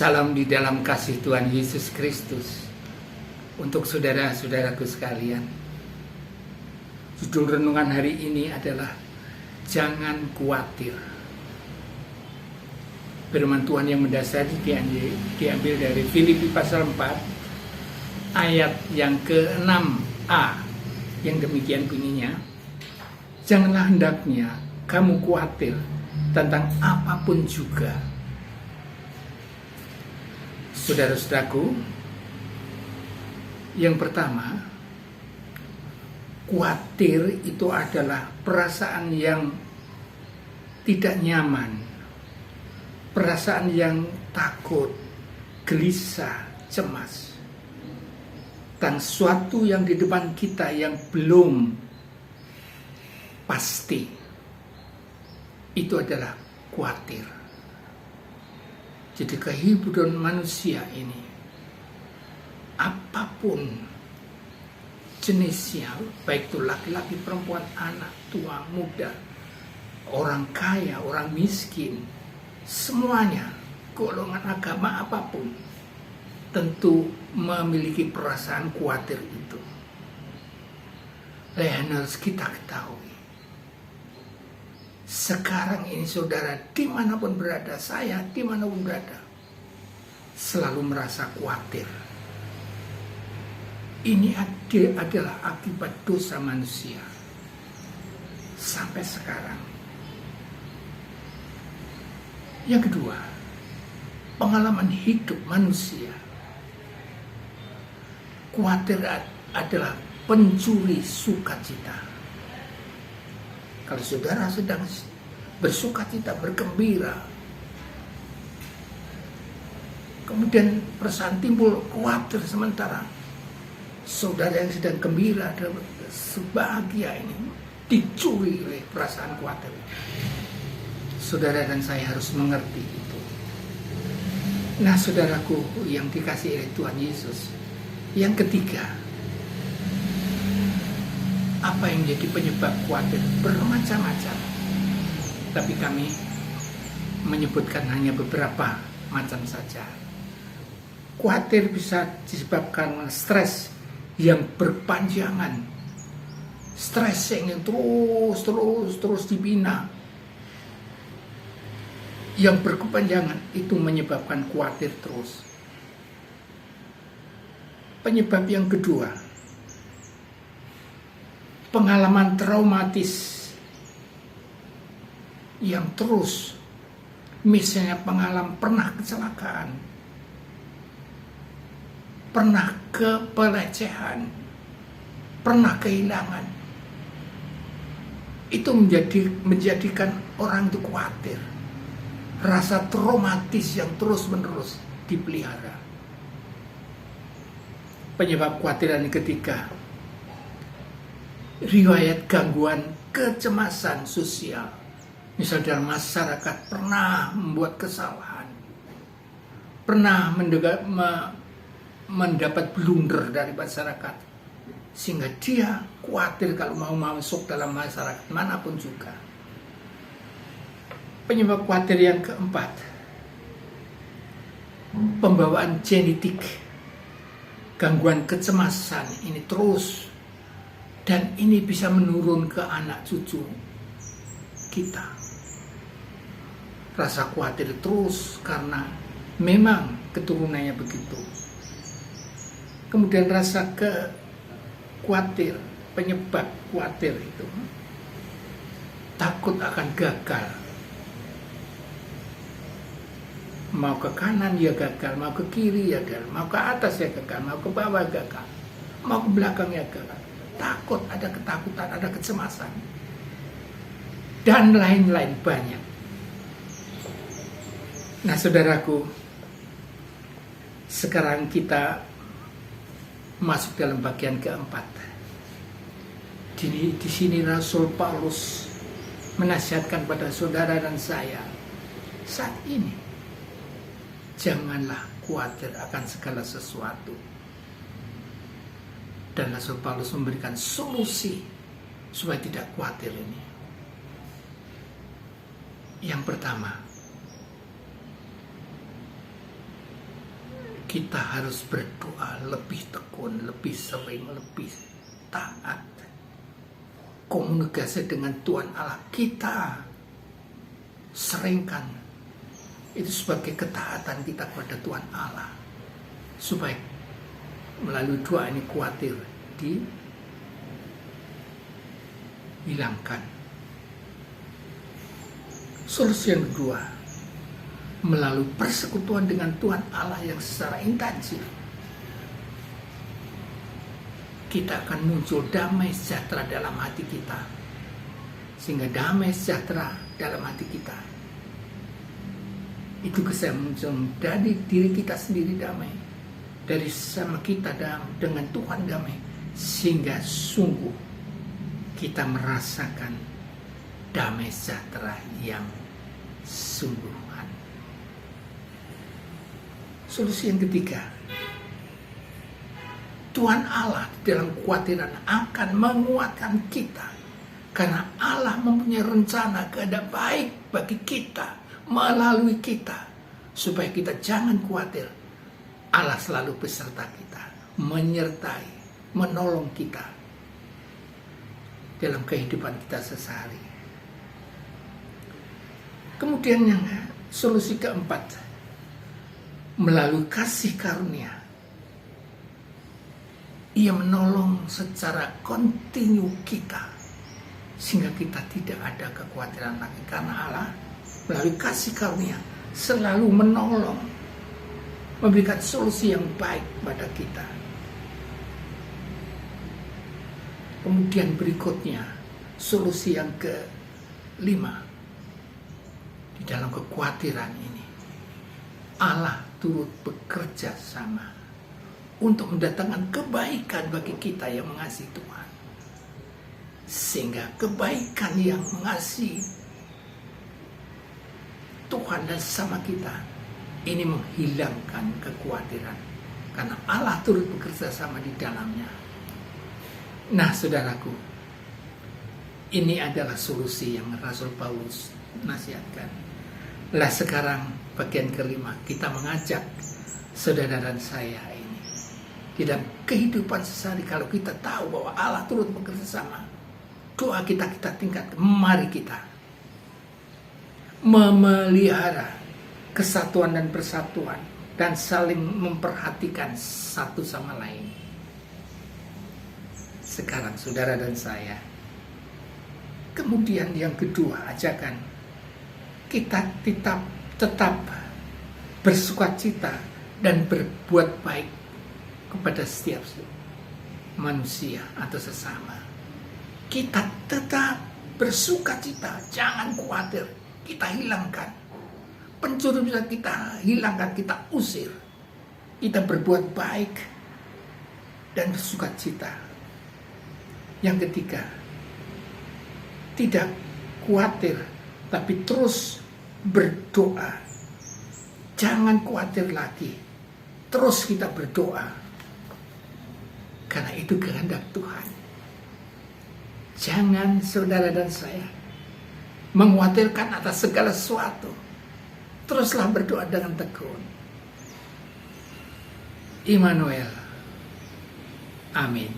Salam di dalam kasih Tuhan Yesus Kristus untuk saudara-saudaraku sekalian. Judul renungan hari ini adalah Jangan Khawatir. Firman Tuhan yang mendasari diambil dari Filipi pasal 4 ayat yang ke-6a, yang demikian bunyinya, janganlah hendaknya kamu khawatir tentang apapun juga. Saudara-saudaraku, yang pertama, khawatir itu adalah perasaan yang tidak nyaman, perasaan yang takut, gelisah, cemas tentang sesuatu yang di depan kita yang belum pasti. Itu adalah khawatir. Jadi kehidupan manusia ini, apapun jenisnya, baik itu laki-laki, perempuan, anak, tua, muda, orang kaya, orang miskin, semuanya, golongan agama apapun, tentu memiliki perasaan khawatir itu. Dan harus kita ketahui, sekarang ini saudara dimanapun berada, saya dimanapun berada, selalu merasa khawatir. Ini adalah akibat dosa manusia sampai sekarang. Yang kedua, pengalaman hidup manusia. Khawatir adalah pencuri sukacita. Kalau saudara sedang bersukacita, bergembira, kemudian perasaan timbul khawatir sementara saudara yang sedang gembira dan sebahagia ini dicuri oleh perasaan khawatir. Saudara dan saya harus mengerti itu. Nah, saudaraku yang dikasihi oleh Tuhan Yesus, yang ketiga, apa yang menjadi penyebab khawatir? Bermacam-macam. Tapi kami menyebutkan hanya beberapa macam saja. Khawatir bisa disebabkan stres yang berpanjangan. Stres yang terus dibina, yang berkepanjangan, itu menyebabkan khawatir terus. Penyebab yang kedua, pengalaman traumatis yang terus, misalnya pernah kecelakaan, pernah kepelecehan, pernah kehilangan, itu menjadikan orang itu khawatir. Rasa traumatis yang terus-menerus dipelihara. Penyebab kekhawatiran yang ketiga, riwayat gangguan kecemasan sosial. Misal dalam masyarakat pernah membuat kesalahan, pernah mendapat blunder dari masyarakat, sehingga dia khawatir kalau mau masuk dalam masyarakat manapun juga. Penyebab khawatir yang keempat, pembawaan genetik. Gangguan kecemasan ini terus, dan ini bisa menurun ke anak cucu kita. Rasa khawatir terus karena memang keturunannya begitu. Kemudian rasa khawatir, penyebab khawatir itu takut akan gagal. Mau ke kanan ya gagal, mau ke kiri ya gagal, mau ke atas ya gagal, mau ke bawah gagal, mau ke belakang ya gagal. Takut, ada ketakutan, ada kecemasan, dan lain-lain banyak. Nah, saudaraku, sekarang kita masuk dalam bagian keempat. Di sini Rasul Paulus menasihatkan pada saudara dan saya saat ini, janganlah khawatir akan segala sesuatu. Dan Rasul Paulus memberikan solusi supaya tidak khawatir ini. Yang pertama, kita harus berdoa lebih tekun, lebih sering, lebih taat. Komunikasi dengan Tuhan Allah kita seringkan itu sebagai ketaatan kita kepada Tuhan Allah, supaya melalui doa ini khawatir dihilangkan. Solusi yang kedua, melalui persekutuan dengan Tuhan Allah yang secara intensif, kita akan muncul damai sejahtera dalam hati kita. Sehingga damai sejahtera dalam hati kita itu bisa muncul dari diri kita sendiri damai, dari sama kita dengan Tuhan damai, sehingga sungguh kita merasakan damai sejahtera yang sungguhan. Solusi yang ketiga, Tuhan Allah dalam kekhawatiran akan menguatkan kita, karena Allah mempunyai rencana kehendak baik bagi kita melalui kita, supaya kita jangan khawatir. Allah selalu beserta kita, menyertai, menolong kita dalam kehidupan kita sehari-hari. Kemudian yang solusi keempat, melalui kasih karunia, Ia menolong secara kontinu kita, sehingga kita tidak ada kekhawatiran lagi, karena Allah melalui kasih karunia selalu menolong, memberikan solusi yang baik pada kita. Kemudian berikutnya, solusi yang kelima, di dalam kekhawatiran ini Allah turut bekerja sama untuk mendatangkan kebaikan bagi kita yang mengasihi Tuhan. Sehingga kebaikan yang mengasihi Tuhan dan sama kita ini menghilangkan kekhawatiran, karena Allah turut bekerja sama di dalamnya. Nah, saudaraku, ini adalah solusi yang Rasul Paulus nasihatkan. Lah sekarang bagian kelima, kita mengajak saudara dan saya ini di dalam kehidupan sehari, kalau kita tahu bahwa Allah turut bekerja sama, doa kita tingkatkan. Mari kita memelihara kesatuan dan persatuan dan saling memperhatikan satu sama lain. Sekarang saudara dan saya, kemudian yang kedua, ajakan kita tetap bersukacita dan berbuat baik kepada setiap manusia atau sesama. Kita tetap bersukacita, jangan khawatir. Kita hilangkan pencuri, bisa kita hilangkan, kita usir. Kita berbuat baik dan bersukacita. Yang ketiga, tidak khawatir, tapi terus berdoa. Jangan khawatir lagi, terus kita berdoa, karena itu kehendak Tuhan. Jangan saudara dan saya mengkhawatirkan atas segala sesuatu. Teruslah berdoa dengan tekun. Immanuel. Amin.